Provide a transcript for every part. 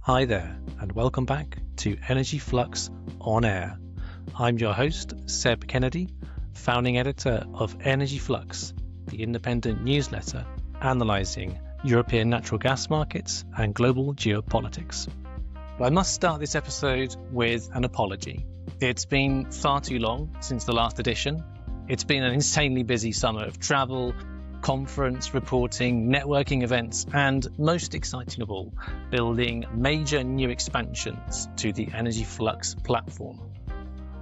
Hi there, and welcome back to Energy Flux On Air. I'm your host, Seb Kennedy, founding editor of Energy Flux, the independent newsletter analysing European natural gas markets and global geopolitics. But I must start this episode with an apology. It's been far too long since the last edition. It's been an insanely busy summer of travel, conference reporting, networking events, and most exciting of all, building major new expansions to the Energy Flux platform.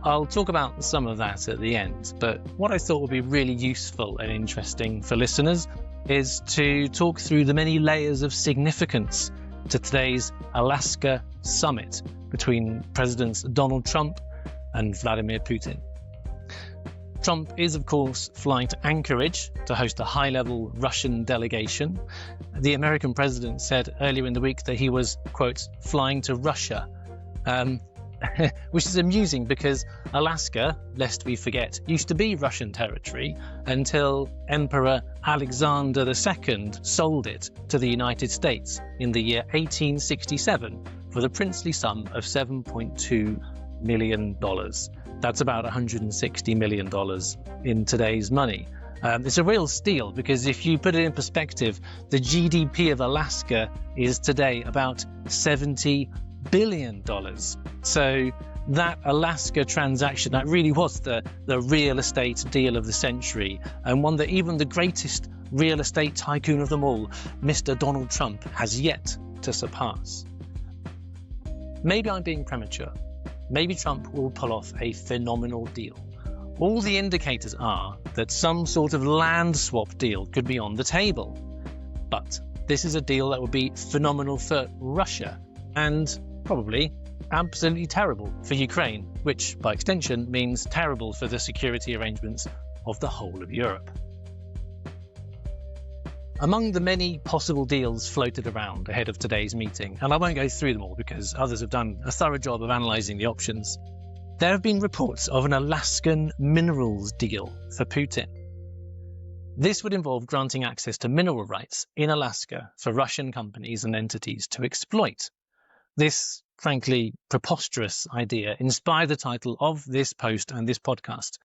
I'll talk about some of that at the end, but what I thought would be really useful and interesting for listeners is to talk through the many layers of significance to today's Alaska summit between Presidents Donald Trump and Vladimir Putin. Trump is, of course, flying to Anchorage to host a high-level Russian delegation. The American president said earlier in the week that he was, quote, flying to Russia, which is amusing because Alaska, lest we forget, used to be Russian territory until Emperor Alexander II sold it to the United States in the year 1867 for the princely sum of $7.2 million. That's about $160 million in today's money. It's a real steal because if you put it in perspective, the GDP of Alaska is today about $70 billion. So that Alaska transaction, that really was the real estate deal of the century, and one that even the greatest real estate tycoon of them all, Mr. Donald Trump, has yet to surpass. Maybe I'm being premature. Maybe Trump will pull off a phenomenal deal. All the indicators are that some sort of land swap deal could be on the table. But this is a deal that would be phenomenal for Russia and probably absolutely terrible for Ukraine, which by extension means terrible for the security arrangements of the whole of Europe. Among the many possible deals floated around ahead of today's meeting, and I won't go through them all because others have done a thorough job of analysing the options, there have been reports of an Alaskan minerals deal for Putin. This would involve granting access to mineral rights in Alaska for Russian companies and entities to exploit. This, frankly, preposterous idea inspired the title of this post and this podcast,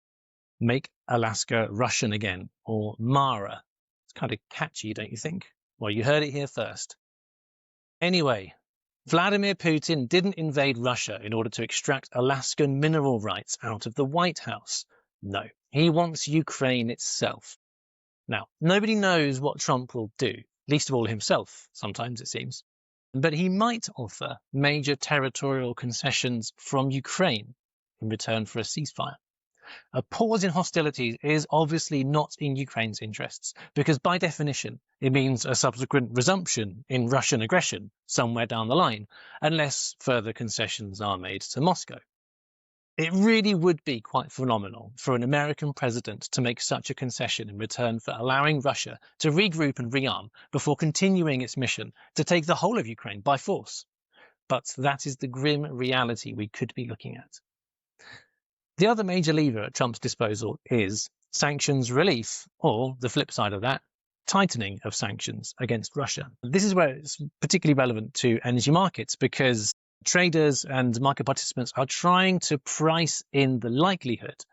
Make Alaska Russian Again, or MARA. It's kind of catchy, don't you think? Well, you heard it here first. Anyway, Vladimir Putin didn't invade Russia in order to extract Alaskan mineral rights out of the White House. No, he wants Ukraine itself. Now, nobody knows what Trump will do, least of all himself, sometimes it seems. But he might offer major territorial concessions from Ukraine in return for a ceasefire. A pause in hostilities is obviously not in Ukraine's interests, because by definition, it means a subsequent resumption in Russian aggression somewhere down the line, unless further concessions are made to Moscow. It really would be quite phenomenal for an American president to make such a concession in return for allowing Russia to regroup and rearm before continuing its mission to take the whole of Ukraine by force. But that is the grim reality we could be looking at. The other major lever at Trump's disposal is sanctions relief, or the flip side of that, tightening of sanctions against Russia. This is where it's particularly relevant to energy markets because traders and market participants are trying to price in the likelihood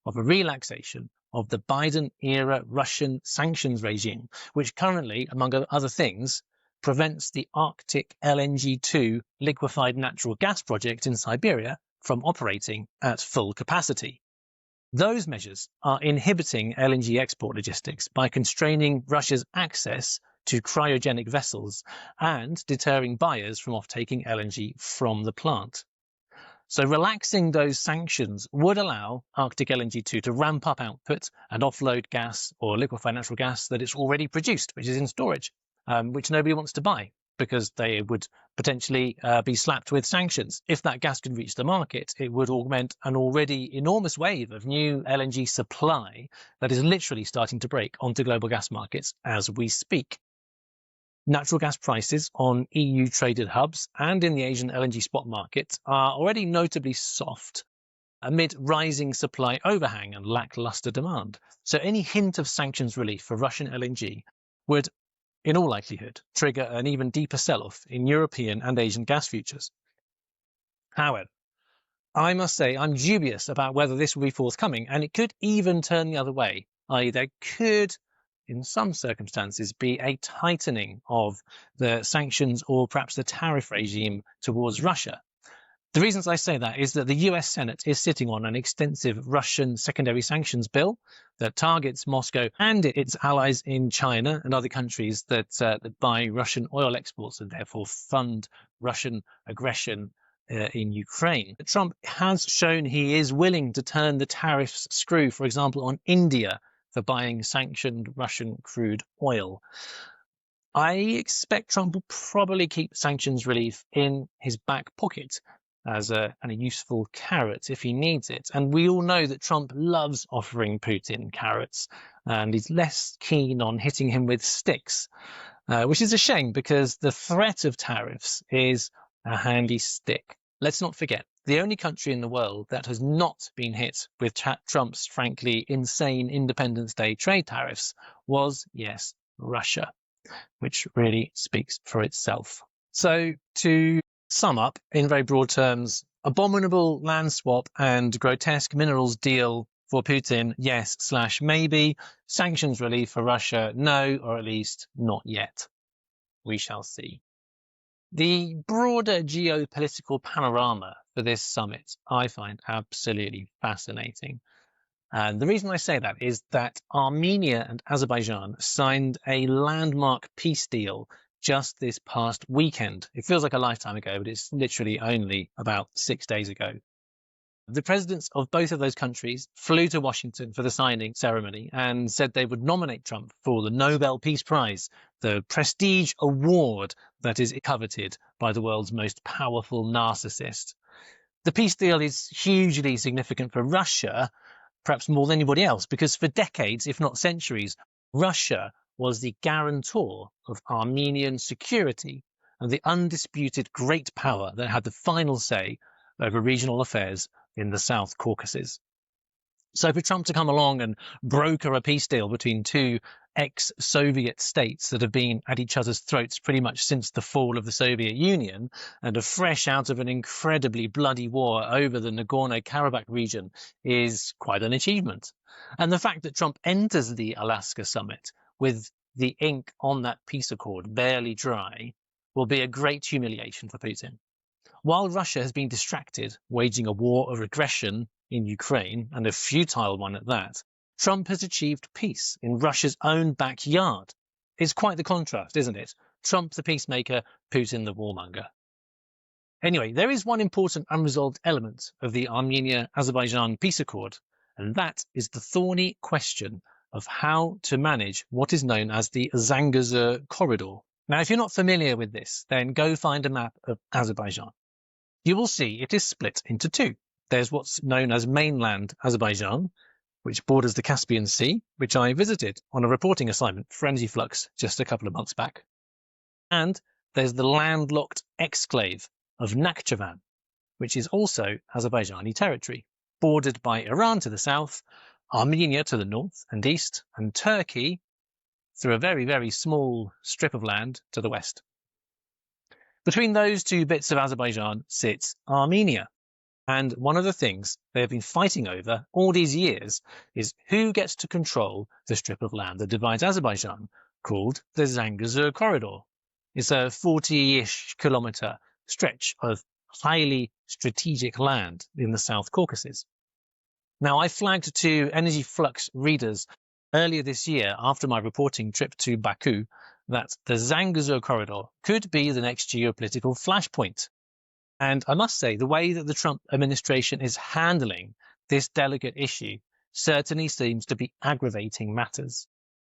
of a relaxation of the Biden-era Russian sanctions regime, which currently, among other things, prevents the Arctic LNG-2 liquefied natural gas project in Siberia from operating at full capacity. Those measures are inhibiting LNG export logistics by constraining Russia's access to cryogenic vessels and deterring buyers from off-taking LNG from the plant. So relaxing those sanctions would allow Arctic LNG-2 to ramp up output and offload gas or liquefied natural gas that it's already produced, which is in storage, which nobody wants to buy, because they would potentially be slapped with sanctions. If that gas could reach the market, it would augment an already enormous wave of new LNG supply that is literally starting to break onto global gas markets as we speak. Natural gas prices on EU-traded hubs and in the Asian LNG spot market are already notably soft amid rising supply overhang and lackluster demand. So any hint of sanctions relief for Russian LNG would in all likelihood, trigger an even deeper sell-off in European and Asian gas futures. However, I must say I'm dubious about whether this will be forthcoming, and it could even turn the other way, i.e. there could, in some circumstances, be a tightening of the sanctions or perhaps the tariff regime towards Russia. The reasons I say that is that the US Senate is sitting on an extensive Russian secondary sanctions bill that targets Moscow and its allies in China and other countries that buy Russian oil exports and therefore fund Russian aggression in Ukraine. Trump has shown he is willing to turn the tariffs screw, for example, on India for buying sanctioned Russian crude oil. I expect Trump will probably keep sanctions relief in his back pocket as a useful carrot if he needs it. And we all know that Trump loves offering Putin carrots, and he's less keen on hitting him with sticks, which is a shame because the threat of tariffs is a handy stick. Let's not forget, the only country in the world that has not been hit with Trump's frankly insane Independence Day trade tariffs was, yes, Russia, which really speaks for itself. So to sum up in very broad terms, abominable land swap and grotesque minerals deal for Putin, yes/maybe. Sanctions relief for Russia, no, or at least not yet. We shall see. The broader geopolitical panorama for this summit I find absolutely fascinating. And the reason I say that is that Armenia and Azerbaijan signed a landmark peace deal just this past weekend. It feels like a lifetime ago, but it's literally only about 6 days ago. The presidents of both of those countries flew to Washington for the signing ceremony and said they would nominate Trump for the Nobel Peace Prize, the prestige award that is coveted by the world's most powerful narcissist. The peace deal is hugely significant for Russia, perhaps more than anybody else, because for decades, if not centuries, Russia was the guarantor of Armenian security and the undisputed great power that had the final say over regional affairs in the South Caucasus. So for Trump to come along and broker a peace deal between two ex-Soviet states that have been at each other's throats pretty much since the fall of the Soviet Union and are fresh out of an incredibly bloody war over the Nagorno-Karabakh region is quite an achievement. And the fact that Trump enters the Alaska summit with the ink on that peace accord barely dry will be a great humiliation for Putin. While Russia has been distracted, waging a war of aggression in Ukraine, and a futile one at that, Trump has achieved peace in Russia's own backyard. It's quite the contrast, isn't it? Trump the peacemaker, Putin the warmonger. Anyway, there is one important unresolved element of the Armenia-Azerbaijan peace accord, and that is the thorny question of how to manage what is known as the Zangezur Corridor. Now, if you're not familiar with this, then go find a map of Azerbaijan. You will see it is split into two. There's what's known as mainland Azerbaijan, which borders the Caspian Sea, which I visited on a reporting assignment for Energy Flux just a couple of months back. And there's the landlocked exclave of Nakhchivan, which is also Azerbaijani territory, bordered by Iran to the south, Armenia to the north and east, and Turkey through a very, very small strip of land to the west. Between those two bits of Azerbaijan sits Armenia. And one of the things they have been fighting over all these years is who gets to control the strip of land that divides Azerbaijan, called the Zangezur Corridor. It's a 40-ish kilometer stretch of highly strategic land in the South Caucasus. Now, I flagged to Energy Flux readers earlier this year, after my reporting trip to Baku, that the Zangezur Corridor could be the next geopolitical flashpoint. And I must say, the way that the Trump administration is handling this delicate issue certainly seems to be aggravating matters.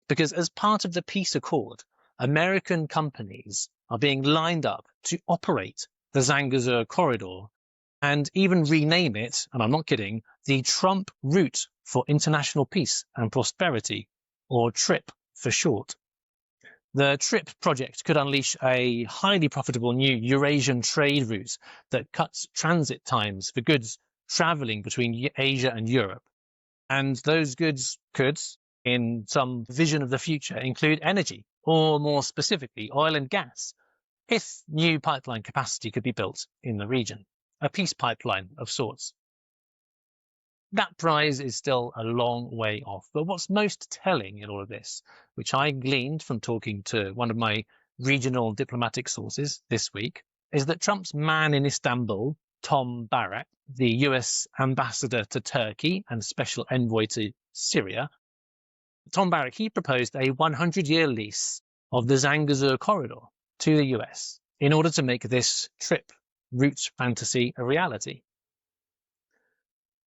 Because as part of the peace accord, American companies are being lined up to operate the Zangezur Corridor and even rename it, and I'm not kidding, the Trump Route for International Peace and Prosperity, or TRIP for short. The TRIP project could unleash a highly profitable new Eurasian trade route that cuts transit times for goods traveling between Asia and Europe. And those goods could, in some vision of the future, include energy, or more specifically, oil and gas, if new pipeline capacity could be built in the region, a peace pipeline of sorts. That prize is still a long way off, but what's most telling in all of this, which I gleaned from talking to one of my regional diplomatic sources this week, is that Trump's man in Istanbul, Tom Barrack, the US ambassador to Turkey and special envoy to Syria, Tom Barrack, he proposed a 100-year lease of the Zangezur Corridor to the US in order to make this trip route fantasy a reality.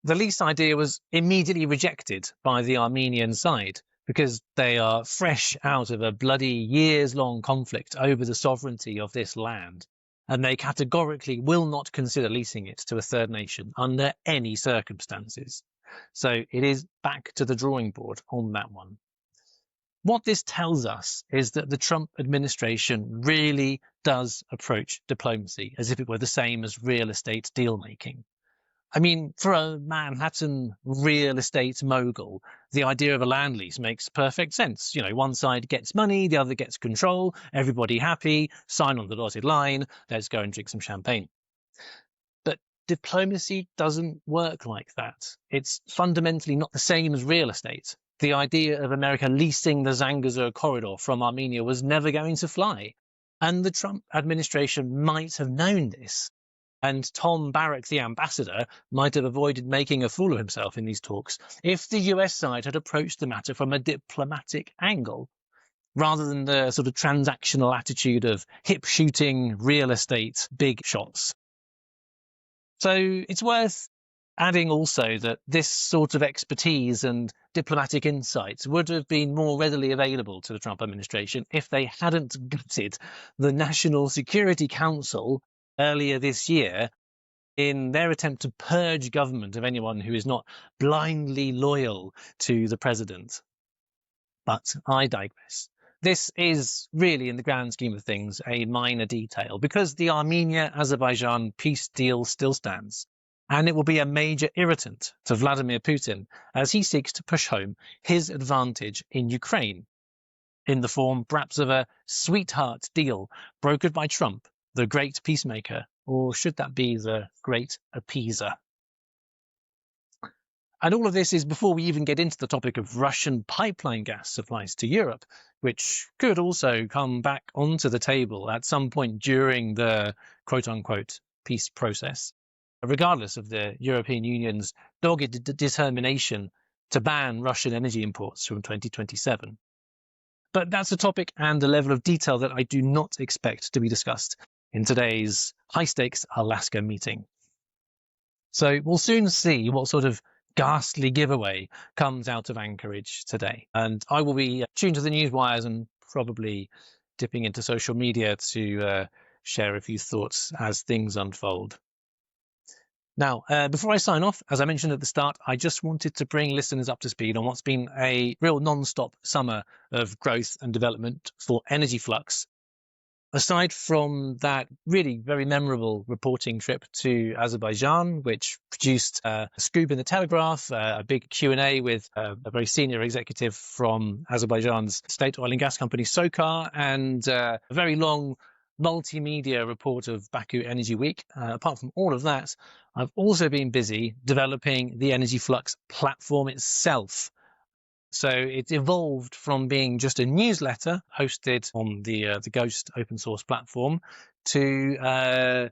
The lease idea was immediately rejected by the Armenian side because they are fresh out of a bloody years-long conflict over the sovereignty of this land, and they categorically will not consider leasing it to a third nation under any circumstances. So it is back to the drawing board on that one. What this tells us is that the Trump administration really does approach diplomacy as if it were the same as real estate deal-making. I mean, for a Manhattan real estate mogul, the idea of a land lease makes perfect sense. You know, one side gets money, the other gets control, everybody happy, sign on the dotted line, let's go and drink some champagne. But diplomacy doesn't work like that. It's fundamentally not the same as real estate. The idea of America leasing the Zangezur Corridor from Armenia was never going to fly. And the Trump administration might have known this. And Tom Barrack, the ambassador, might have avoided making a fool of himself in these talks if the US side had approached the matter from a diplomatic angle, rather than the sort of transactional attitude of hip-shooting real estate big shots. So it's worth adding also that this sort of expertise and diplomatic insights would have been more readily available to the Trump administration if they hadn't gutted the National Security Council earlier this year in their attempt to purge government of anyone who is not blindly loyal to the president. But I digress. This is really, in the grand scheme of things, a minor detail because the Armenia-Azerbaijan peace deal still stands, and it will be a major irritant to Vladimir Putin as he seeks to push home his advantage in Ukraine, in the form perhaps of a sweetheart deal brokered by Trump, the great peacemaker, or should that be the great appeaser? And all of this is before we even get into the topic of Russian pipeline gas supplies to Europe, which could also come back onto the table at some point during the quote-unquote peace process, regardless of the European Union's dogged determination to ban Russian energy imports from 2027. But that's a topic and a level of detail that I do not expect to be discussed in today's high-stakes Alaska meeting. So we'll soon see what sort of ghastly giveaway comes out of Anchorage today. And I will be tuned to the news wires and probably dipping into social media to share a few thoughts as things unfold. Now, before I sign off, as I mentioned at the start, I just wanted to bring listeners up to speed on what's been a real non-stop summer of growth and development for Energy Flux. Aside from that really very memorable reporting trip to Azerbaijan, which produced a scoop in the Telegraph, a big Q&A with a very senior executive from Azerbaijan's state oil and gas company SOCAR, and a very long multimedia report of Baku Energy Week. Apart from all of that, I've also been busy developing the Energy Flux platform itself. So it evolved from being just a newsletter hosted on the Ghost open source platform to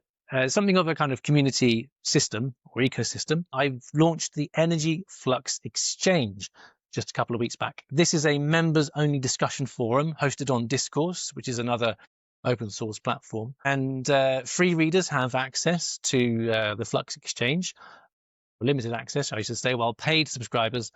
something of a kind of community system or ecosystem. I've launched the Energy Flux Exchange just a couple of weeks back. This is a members-only discussion forum hosted on Discourse, which is another open source platform. And free readers have access to the Flux Exchange, limited access, I should say, while paid subscribers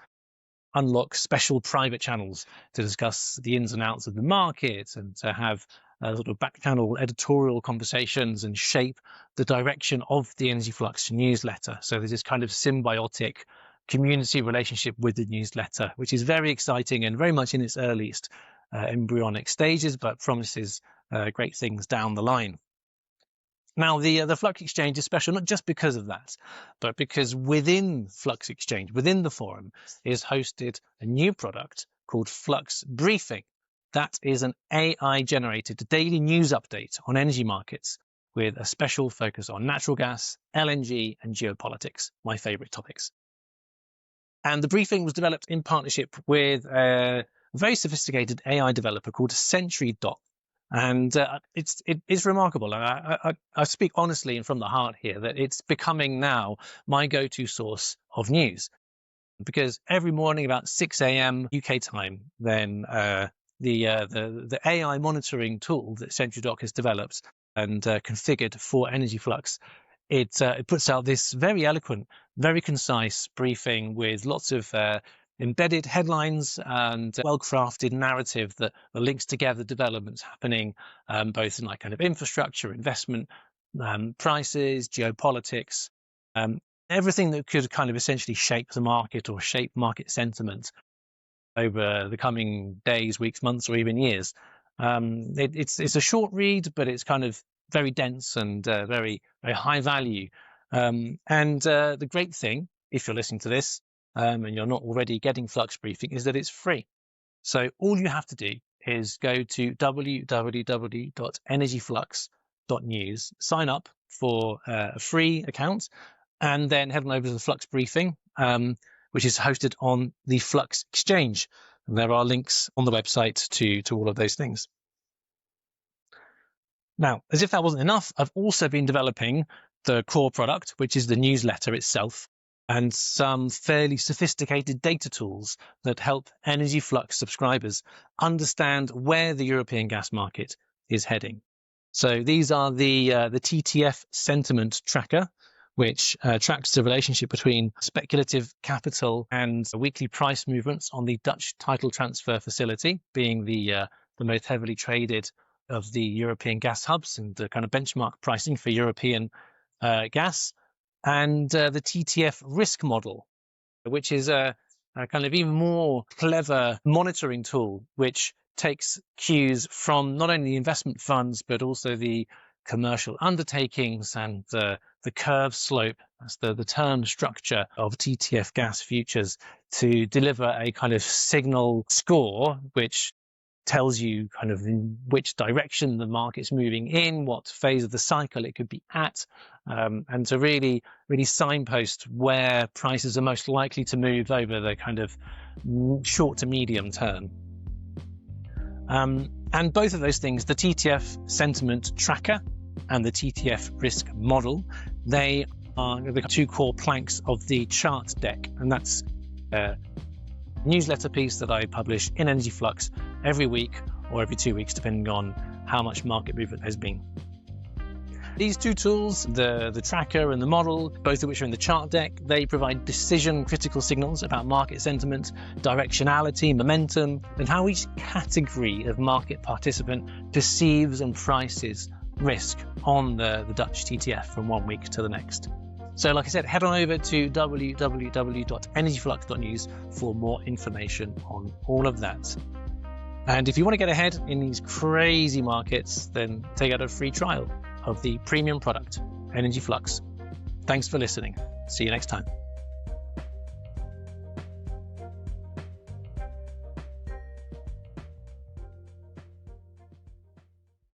unlock special private channels to discuss the ins and outs of the market and to have sort of back channel editorial conversations and shape the direction of the Energy Flux newsletter. So there's this kind of symbiotic community relationship with the newsletter, which is very exciting and very much in its earliest embryonic stages, but promises great things down the line. Now, the Flux Exchange is special not just because of that, but because within Flux Exchange, within the forum, is hosted a new product called Flux Briefing, That is an AI-generated daily news update on energy markets with a special focus on natural gas, LNG, and geopolitics, my favorite topics. And the briefing was developed in partnership with a very sophisticated AI developer called SentryDot. And it's remarkable. And I speak honestly and from the heart here that it's becoming now my go-to source of news. Because every morning about 6 a.m. UK time, then the AI monitoring tool that SentryDoc has developed and configured for Energy Flux, it puts out this very eloquent, very concise briefing with lots of embedded headlines and well-crafted narrative that links together developments happening both in like kind of infrastructure, investment, prices, geopolitics, everything that could kind of essentially shape the market or shape market sentiment over the coming days, weeks, months, or even years. It's a short read, but it's kind of very dense and very, very high value. The great thing, if you're listening to this and you're not already getting Flux Briefing, is that it's free. So all you have to do is go to www.energyflux.news, sign up for a free account, and then head on over to the Flux Briefing, which is hosted on the Flux Exchange. And there are links on the website to all of those things. Now, as if that wasn't enough, I've also been developing the core product, which is the newsletter itself, and some fairly sophisticated data tools that help Energy Flux subscribers understand where the European gas market is heading. So these are the TTF sentiment tracker, which tracks the relationship between speculative capital and weekly price movements on the Dutch title transfer facility, being the most heavily traded of the European gas hubs and the kind of benchmark pricing for European gas, and the TTF risk model, which is a kind of even more clever monitoring tool, which takes cues from not only investment funds, but also the commercial undertakings and the curve slope, that's the term structure of TTF gas futures, to deliver a kind of signal score, which tells you kind of in which direction the market's moving in, what phase of the cycle it could be at, and to really signpost where prices are most likely to move over the kind of short to medium term. And both of those things, the TTF sentiment tracker and the TTF risk model, they are the two core planks of the chart deck. And that's a newsletter piece that I publish in Energy Flux every week or every 2 weeks, depending on how much market movement has been. These two tools, the tracker and the model, both of which are in the chart deck, they provide decision critical signals about market sentiment, directionality, momentum, and how each category of market participant perceives and prices risk on the Dutch TTF from 1 week to the next. So like I said, head on over to www.energyflux.news for more information on all of that. And if you want to get ahead in these crazy markets, then take out a free trial of the premium product, Energy Flux. Thanks for listening. See you next time.